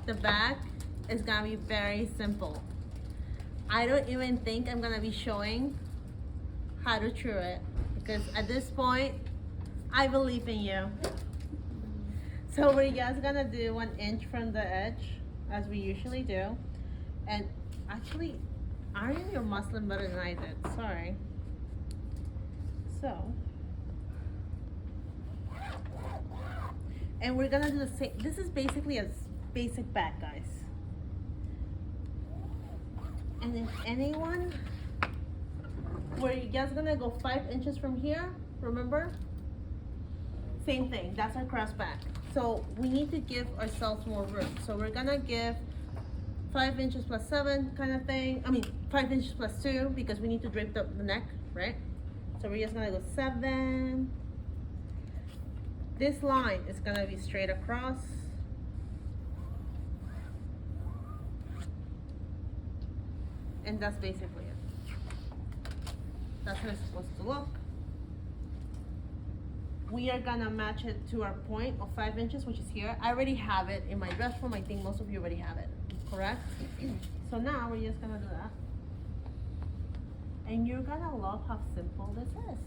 the back is gonna be very simple. I don't even think I'm gonna be showing how to true it, because at this point, I believe in you. So we're just gonna do 1 inch from the edge, as we usually do. And actually, iron your muslin better than I did, sorry. So, and we're gonna do the same. This is basically a basic back, guys. And if anyone, where you guys gonna go 5 inches from here, remember? Same thing, that's our cross back. So we need to give ourselves more room. So we're gonna give 5 inches plus 7 kind of thing. I mean, 5 inches plus 2 because we need to drape the neck, right? So we're just gonna go 7. This line is gonna be straight across. And that's basically it. That's how it's supposed to look. We are gonna match it to our point of 5 inches, which is here. I already have it in my dress form. I think most of you already have it, correct? So now we're just gonna do that. And you're gonna love how simple this is.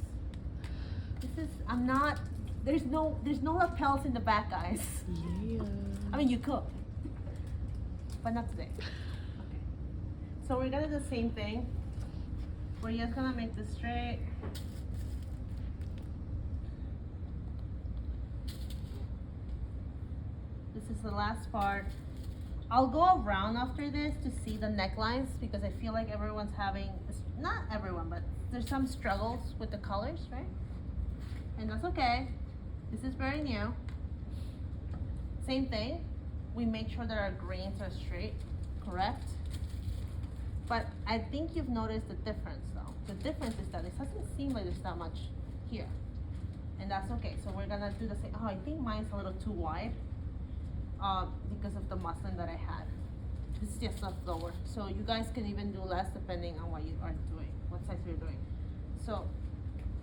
This is, there's no lapels in the back, guys. Yeah. I mean, you could, but not today. Okay. So we're gonna do the same thing. We're just gonna make this straight. This is the last part. I'll go around after this to see the necklines because I feel like everyone's having, not everyone, but there's some struggles with the colors, right? And that's okay. This is very new. Same thing. We make sure that our grains are straight, correct? But I think you've noticed the difference though. The difference is that it doesn't seem like there's that much here. And that's okay. So we're gonna do the same. Oh, I think mine's a little too wide because of the muslin that I had. This is just a lower. So you guys can even do less depending on what you are doing, what size you're doing. So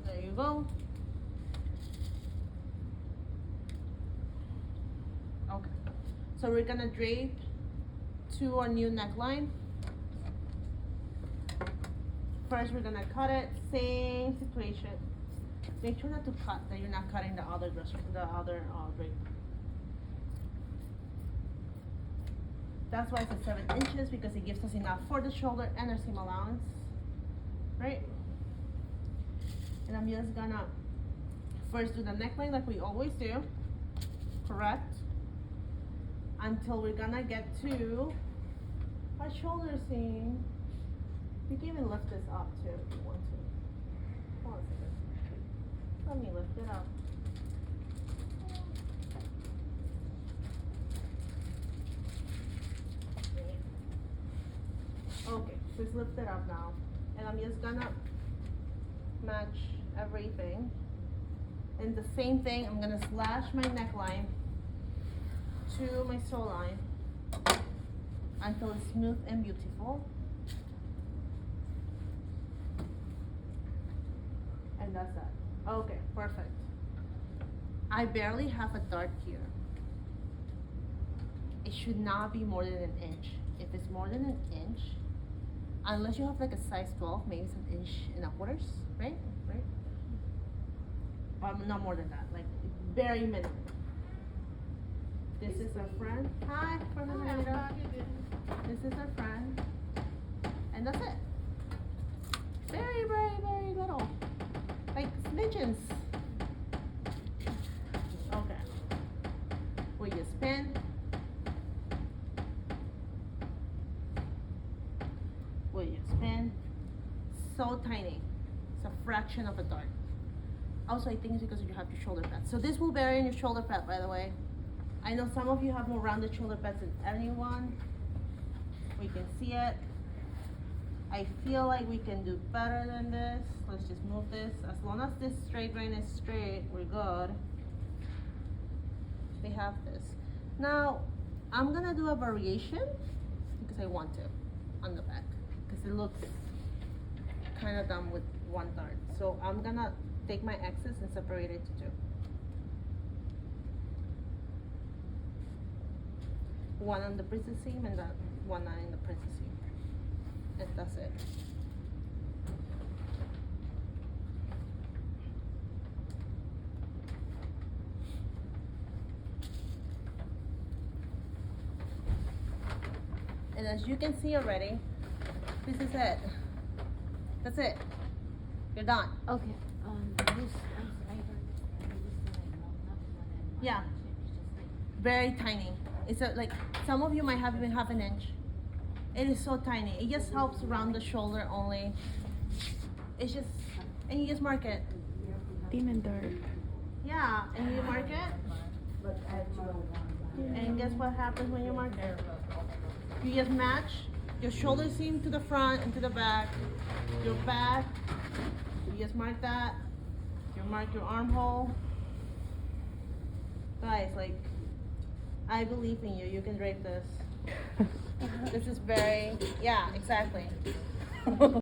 there you go. Okay. So we're gonna drape to our new neckline. First, we're gonna cut it. Same situation. Make sure not to cut, that you're not cutting the other dress, the other drape. That's why it's at 7 inches, because it gives us enough for the shoulder and our seam allowance, right? And I'm just gonna first do the neckline like we always do, correct? Until we're gonna get to our shoulder seam. You can even lift this up too if you want to. Hold on a second. Let me lift it up. Okay, so it's lifted up now. And I'm just gonna match everything. And the same thing, I'm gonna slash my neckline to my sew line until it's smooth and beautiful. And that's that. Okay, perfect. I barely have a dart here. It should not be more than 1 inch. If it's more than 1 inch, unless you have like a size 12, maybe it's 1 1/4 inches, right? Not more than that, like very minimum. This is our friend. Hi, from the later. This is our friend. And that's it. Very, very, very little. Like smidgens. Okay. We just spin. We just spin. So tiny. It's a fraction of a dart. Also, I think it's because you have your shoulder pads. So this will vary in your shoulder pad, by the way. I know some of you have more rounded shoulder pads than anyone. We can see it. I feel like we can do better than this. Let's just move this. As long as this straight grain is straight, we're good. We have this. Now, I'm gonna do a variation because I want to on the back because it looks kind of dumb with one dart. So I'm gonna take my excess and separate it to two. one on the princess seam and the one in the princess seam. And that's it. And as you can see already, this is it. That's it. You're done. Okay. Yeah. Very tiny. It's like some of you might have even half an inch. It is so tiny. It just helps around the shoulder only. It's just, and you just mark it. Demon Dark. Yeah, and you mark it. And guess what happens when you mark it? You just match your shoulder seam to the front and to the back. Your back, you just mark that. You mark your armhole. Guys, like, I believe in you. You can drape this. This is very, yeah, exactly.